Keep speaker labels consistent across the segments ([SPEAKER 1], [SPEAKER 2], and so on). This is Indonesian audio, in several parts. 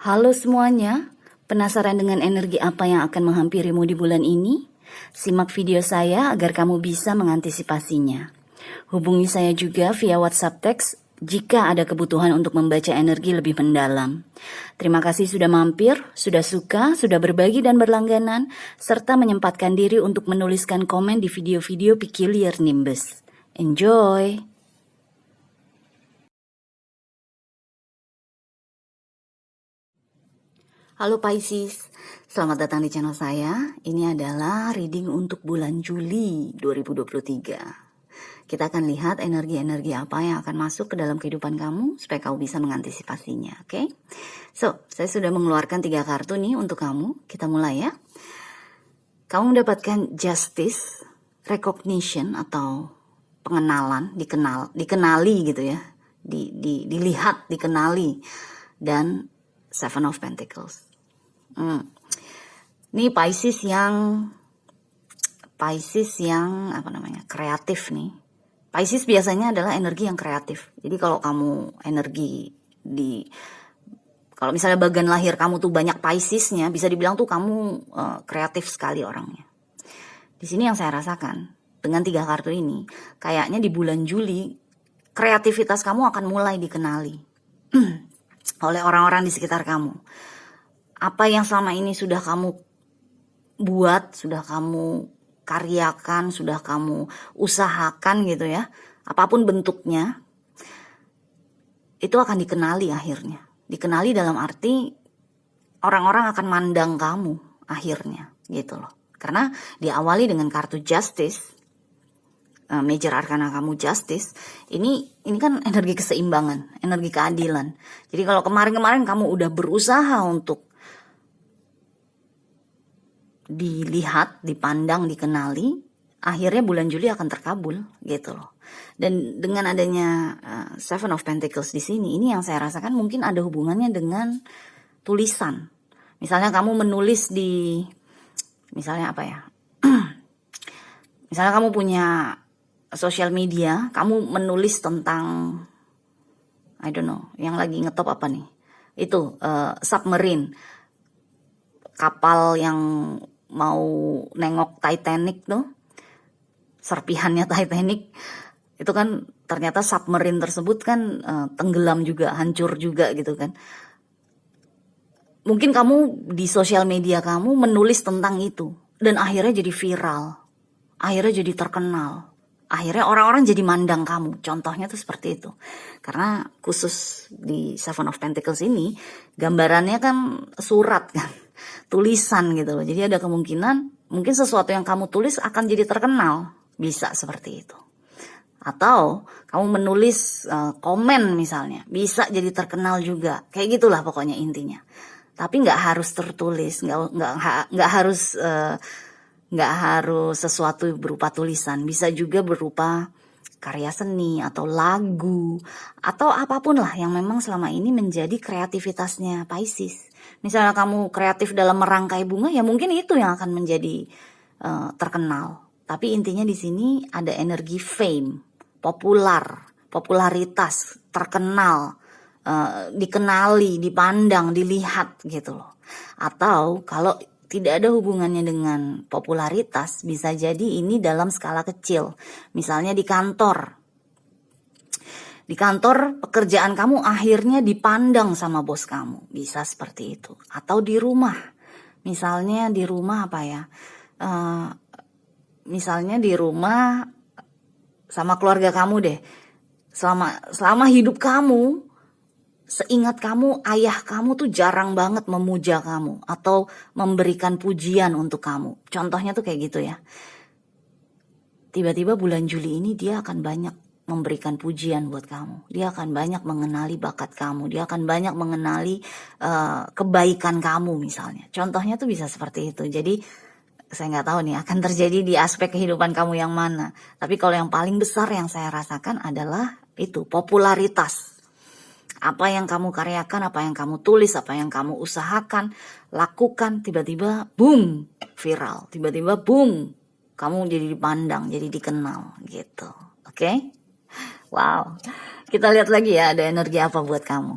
[SPEAKER 1] Halo semuanya, penasaran dengan energi apa yang akan menghampirimu di bulan ini? Simak video saya agar kamu bisa mengantisipasinya. Hubungi saya juga via WhatsApp teks jika ada kebutuhan untuk membaca energi lebih mendalam. Terima kasih sudah mampir, sudah suka, sudah berbagi dan berlangganan, serta menyempatkan diri untuk menuliskan komen di video-video Peculiar Nimbus. Enjoy! Halo Pisces, selamat datang di channel saya. Ini adalah reading untuk bulan Juli 2023. Kita akan lihat energi-energi apa yang akan masuk ke dalam kehidupan kamu supaya kamu bisa mengantisipasinya, oke? So, saya sudah mengeluarkan 3 kartu nih untuk kamu. Kita mulai ya. Kamu mendapatkan justice, recognition atau pengenalan, dikenali gitu ya. Dilihat, dikenali, dan Seven of Pentacles. Ini Pisces yang kreatif nih. Pisces biasanya adalah energi yang kreatif. Jadi kalau kamu kalau misalnya bagian lahir kamu tuh banyak Piscesnya, bisa dibilang tuh kamu kreatif sekali orangnya. Di sini yang saya rasakan dengan 3 kartu ini, kayaknya di bulan Juli kreativitas kamu akan mulai dikenali oleh orang-orang di sekitar kamu. Apa yang selama ini sudah kamu buat, sudah kamu karyakan, sudah kamu usahakan gitu ya, apapun bentuknya, itu akan dikenali akhirnya. Dikenali dalam arti orang-orang akan mandang kamu akhirnya gitu loh. Karena diawali dengan kartu justice, major arcana kamu justice, ini kan energi keseimbangan, energi keadilan. Jadi kalau kemarin-kemarin kamu udah berusaha untuk dilihat, dipandang, dikenali, akhirnya bulan Juli akan terkabul gitu loh. Dan dengan adanya Seven of Pentacles di sini, ini yang saya rasakan mungkin ada hubungannya dengan tulisan. Misalnya kamu menulis di, misalnya apa ya? Misalnya kamu punya sosial media, kamu menulis tentang, I don't know, yang lagi ngetop apa nih? Itu submarine, kapal yang mau nengok Titanic tuh, serpihannya Titanic, itu kan ternyata submarine tersebut kan tenggelam juga, hancur juga gitu kan. Mungkin kamu di sosial media kamu menulis tentang itu, dan akhirnya jadi viral, akhirnya jadi terkenal. Akhirnya orang-orang jadi mandang kamu. Contohnya tuh seperti itu. Karena khusus di Seven of Pentacles ini, gambarannya kan surat kan, tulisan gitu loh. Jadi ada kemungkinan mungkin sesuatu yang kamu tulis akan jadi terkenal. Bisa seperti itu. Atau kamu menulis komen misalnya, bisa jadi terkenal juga. Kayak gitulah pokoknya intinya. Tapi nggak harus tertulis, nggak harus sesuatu berupa tulisan, bisa juga berupa karya seni atau lagu atau apapun lah yang memang selama ini menjadi kreativitasnya Pisces. Misalnya kamu kreatif dalam merangkai bunga, ya mungkin itu yang akan menjadi terkenal. Tapi intinya di sini ada energi fame, popularitas, terkenal, dikenali, dipandang, dilihat gitu loh. Atau kalau tidak ada hubungannya dengan popularitas, bisa jadi ini dalam skala kecil. Misalnya di kantor. Di kantor pekerjaan kamu akhirnya dipandang sama bos kamu. Bisa seperti itu. Atau di rumah. Misalnya di rumah apa ya? Misalnya di rumah sama keluarga kamu deh. Selama hidup kamu, seingat kamu, ayah kamu tuh jarang banget memuja kamu atau memberikan pujian untuk kamu. Contohnya tuh kayak gitu ya. Tiba-tiba bulan Juli ini dia akan banyak memberikan pujian buat kamu. Dia akan banyak mengenali bakat kamu. Dia akan banyak mengenali kebaikan kamu misalnya. Contohnya tuh bisa seperti itu. Jadi saya nggak tahu nih akan terjadi di aspek kehidupan kamu yang mana. Tapi kalau yang paling besar yang saya rasakan adalah itu, popularitas. Apa yang kamu karyakan, apa yang kamu tulis, apa yang kamu usahakan, lakukan, tiba-tiba boom, viral. Tiba-tiba boom, kamu jadi dipandang, jadi dikenal gitu. Oke? Wow. Kita lihat lagi ya ada energi apa buat kamu.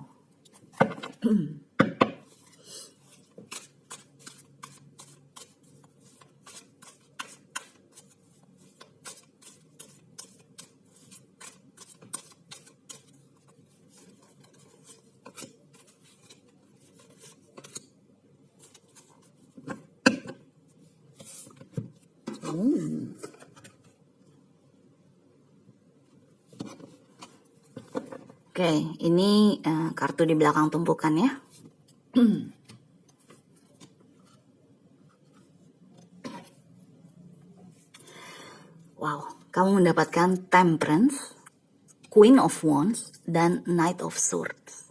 [SPEAKER 1] Oke, ini kartu di belakang tumpukan ya. Wow, kamu mendapatkan Temperance, Queen of Wands, dan Knight of Swords.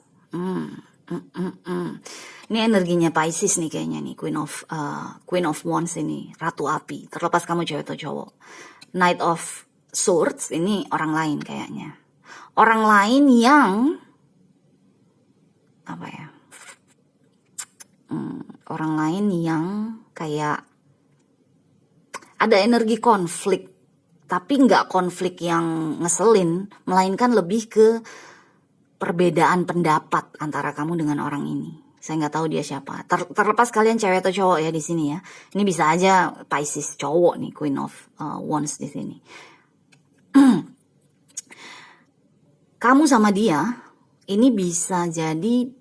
[SPEAKER 1] Ini energinya Pisces nih kayaknya nih, Queen of Wands ini, Ratu Api. Terlepas kamu cewek atau cowok. Knight of Swords ini orang lain kayaknya. Orang lain yang apa ya? Orang lain yang kayak ada energi konflik. Tapi nggak konflik yang ngeselin, melainkan lebih ke perbedaan pendapat antara kamu dengan orang ini. Saya nggak tahu dia siapa. Terlepas kalian cewek atau cowok ya di sini ya. Ini bisa aja Pisces cowok nih, Queen of Wands di sini. Kamu sama dia ini bisa jadi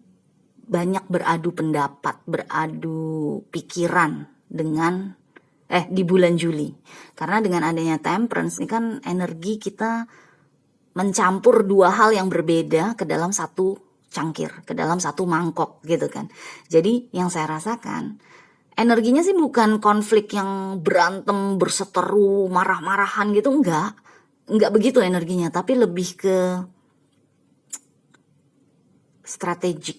[SPEAKER 1] banyak beradu pendapat, beradu pikiran dengan di bulan Juli. Karena dengan adanya Temperance ini kan energi kita mencampur dua hal yang berbeda ke dalam satu cangkir, ke dalam satu mangkok gitu kan. Jadi yang saya rasakan energinya sih bukan konflik yang berantem, berseteru, marah-marahan gitu, enggak begitu energinya, tapi lebih ke strategik.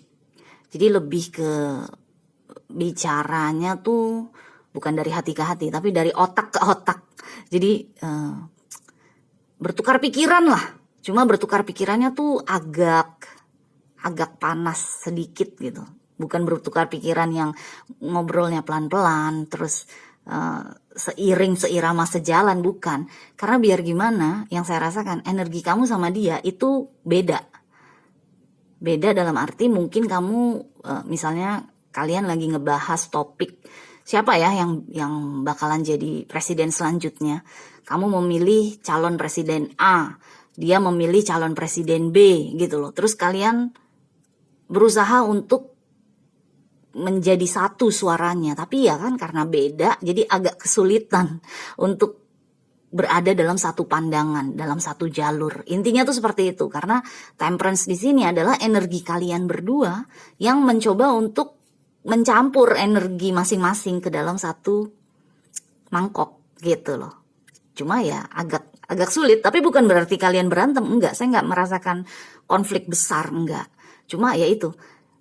[SPEAKER 1] Jadi lebih ke bicaranya tuh bukan dari hati ke hati, tapi dari otak ke otak. Jadi bertukar pikiran lah. Cuma bertukar pikirannya tuh agak panas sedikit gitu. Bukan bertukar pikiran yang ngobrolnya pelan-pelan, terus seirama sejalan, bukan. Karena biar gimana, yang saya rasakan energi kamu sama dia itu beda. Beda dalam arti mungkin kamu misalnya kalian lagi ngebahas topik siapa ya yang bakalan jadi presiden selanjutnya. Kamu memilih calon presiden A, dia memilih calon presiden B gitu loh. Terus kalian berusaha untuk menjadi satu suaranya. Tapi ya kan karena beda jadi agak kesulitan untuk berada dalam satu pandangan, dalam satu jalur. Intinya tuh seperti itu. Karena Temperance di sini adalah energi kalian berdua yang mencoba untuk mencampur energi masing-masing ke dalam satu mangkok gitu loh. Cuma ya agak sulit, tapi bukan berarti kalian berantem, enggak. Saya enggak merasakan konflik besar, enggak. Cuma ya itu,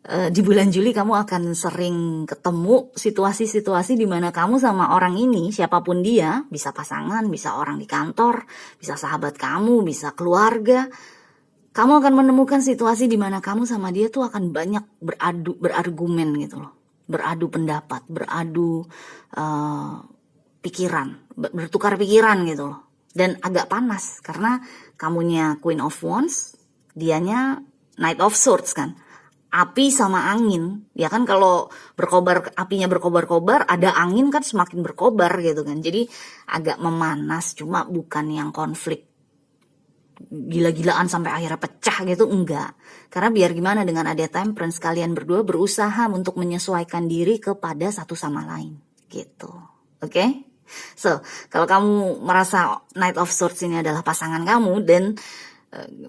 [SPEAKER 1] di bulan Juli kamu akan sering ketemu situasi-situasi di mana kamu sama orang ini, siapapun dia, bisa pasangan, bisa orang di kantor, bisa sahabat kamu, bisa keluarga. Kamu akan menemukan situasi di mana kamu sama dia tuh akan banyak berargumen gitu loh. Beradu pendapat, beradu pikiran, bertukar pikiran gitu loh. Dan agak panas karena kamunya Queen of Wands, dianya Knight of Swords kan. Api sama angin, ya kan kalau apinya berkobar-kobar, ada angin kan semakin berkobar gitu kan. Jadi agak memanas, cuma bukan yang konflik gila-gilaan sampai akhirnya pecah gitu, enggak. Karena biar gimana dengan ada Temperance, kalian berdua berusaha untuk menyesuaikan diri kepada satu sama lain gitu. Oke? So, kalau kamu merasa Knight of Swords ini adalah pasangan kamu, dan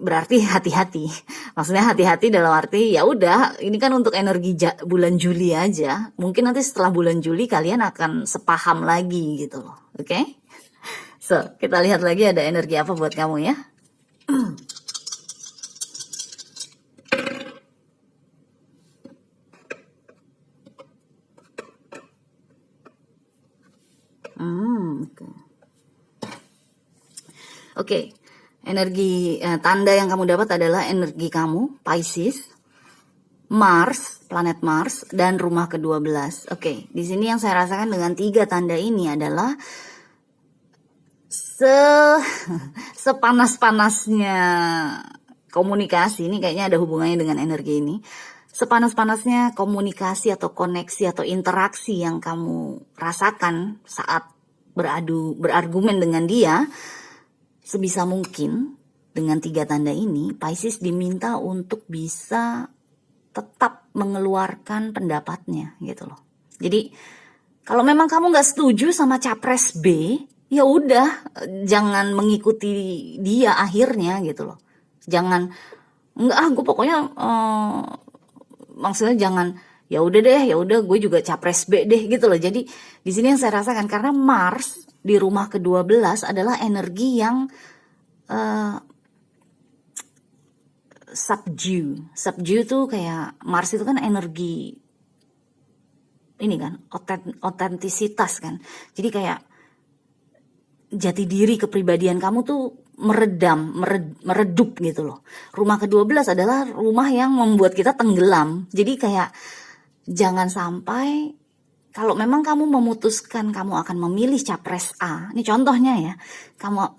[SPEAKER 1] berarti hati-hati. Maksudnya hati-hati dalam arti ya udah, ini kan untuk energi bulan Juli aja. Mungkin nanti setelah bulan Juli kalian akan sepaham lagi gitu loh. Oke? So, kita lihat lagi ada energi apa buat kamu ya. Oke. Energi tanda yang kamu dapat adalah energi kamu, Pisces, Mars, planet Mars, dan rumah ke-12. Oke, di sini yang saya rasakan dengan 3 tanda ini adalah sepanas-panasnya komunikasi, ini kayaknya ada hubungannya dengan energi ini. Sepanas-panasnya komunikasi atau koneksi atau interaksi yang kamu rasakan saat berargumen dengan dia, sebisa mungkin dengan 3 tanda ini, Pisces diminta untuk bisa tetap mengeluarkan pendapatnya gitu loh. Jadi kalau memang kamu nggak setuju sama capres B, ya udah, jangan mengikuti dia akhirnya gitu loh. Jangan, enggak gue pokoknya maksudnya jangan, ya udah deh, ya udah gue juga capres B deh gitu loh. Jadi di sini yang saya rasakan, karena Mars di rumah ke-12 adalah energi yang subdue tuh kayak Mars itu kan energi ini kan, otentisitas kan. Jadi kayak jati diri kepribadian kamu tuh meredup gitu loh. Rumah ke-12 adalah rumah yang membuat kita tenggelam. Jadi kayak jangan sampai, kalau memang kamu memutuskan kamu akan memilih capres A, ini contohnya ya,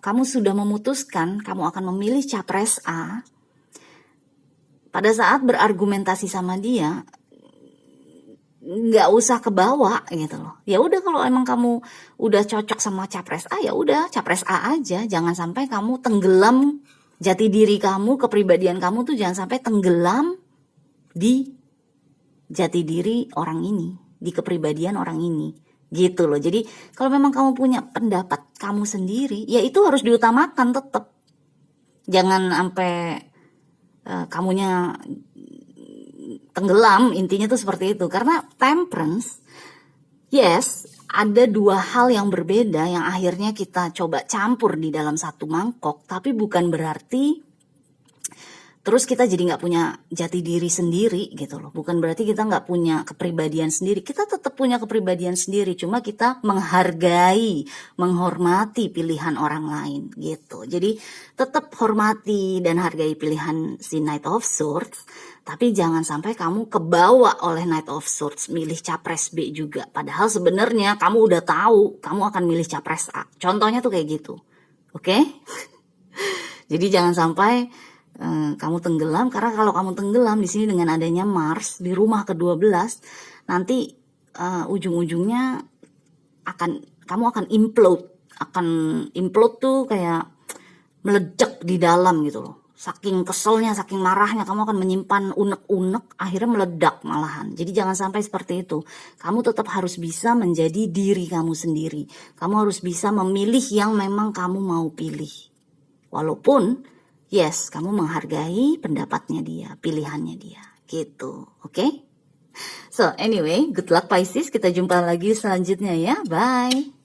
[SPEAKER 1] kamu sudah memutuskan kamu akan memilih capres A, pada saat berargumentasi sama dia, nggak usah kebawa gitu loh. Ya udah, kalau emang kamu udah cocok sama capres A, ya udah capres A aja. Jangan sampai kamu tenggelam, jati diri kamu, kepribadian kamu tuh jangan sampai tenggelam di jati diri orang ini, di kepribadian orang ini gitu loh. Jadi kalau memang kamu punya pendapat kamu sendiri, ya itu harus diutamakan tetap. Jangan sampai kamunya tenggelam, intinya tuh seperti itu. Karena temperance, yes, ada dua hal yang berbeda yang akhirnya kita coba campur di dalam satu mangkok, tapi bukan berarti terus kita jadi nggak punya jati diri sendiri gitu loh. Bukan berarti kita nggak punya kepribadian sendiri. Kita tetap punya kepribadian sendiri, cuma kita menghargai, menghormati pilihan orang lain gitu. Jadi tetap hormati dan hargai pilihan si Knight of Swords, tapi jangan sampai kamu kebawa oleh Knight of Swords milih capres B juga. Padahal sebenarnya kamu udah tahu kamu akan milih capres A. Contohnya tuh kayak gitu. Oke? Jadi jangan sampai kamu tenggelam, karena kalau kamu tenggelam di sini dengan adanya Mars di rumah ke-12, nanti ujung-ujungnya kamu akan implode tuh kayak meledak di dalam gitu loh. Saking keselnya, saking marahnya kamu akan menyimpan unek-unek, akhirnya meledak malahan. Jadi jangan sampai seperti itu. Kamu tetap harus bisa menjadi diri kamu sendiri. Kamu harus bisa memilih yang memang kamu mau pilih. Walaupun yes, kamu menghargai pendapatnya dia, pilihannya dia, gitu, oke? So, anyway, good luck Pisces, kita jumpa lagi selanjutnya ya, bye!